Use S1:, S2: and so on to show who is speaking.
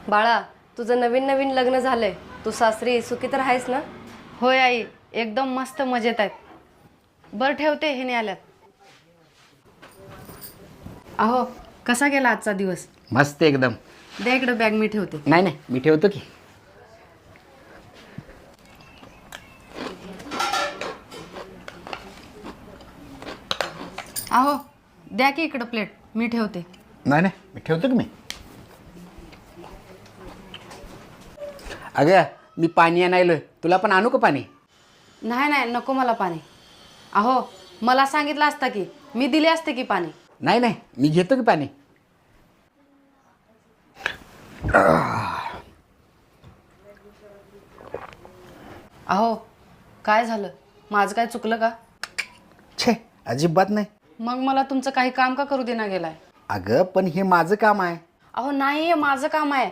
S1: बाळा, तुझं नवीन नवीन लग्न झालंय. तू सासरी सुखी तर आहेस ना?
S2: होय आई, एकदम मस्त मजेत आहेत. बरं ठेवते, हे आल्यात. अहो, कसा गेला आजचा दिवस?
S3: मस्त एकदम.
S2: द्या इकडं बॅग, मी ठेवते.
S3: नाही नाही, मी ठेवतो की.
S2: अहो, द्या की इकडं प्लेट, मी ठेवते.
S3: नाही नाही, मी ठेवतो की मी. अगं, मी पाणी आणायलोय, तुला पण आणू का पाणी?
S2: नाही नाही, नको मला पाणी. अहो, मला सांगितलं असतं की मी दिले असते की पाणी.
S3: नाही नाही, मी घेतो की पाणी.
S2: अहो, काय झालं? माझं काय चुकलं का?
S3: छे, अजिबात नाही.
S2: मग मला तुमचं काही काम का करू देना गेलाय?
S3: अगं, पण हे माझं काम आहे.
S2: अहो नाही, हे माझं काम आहे.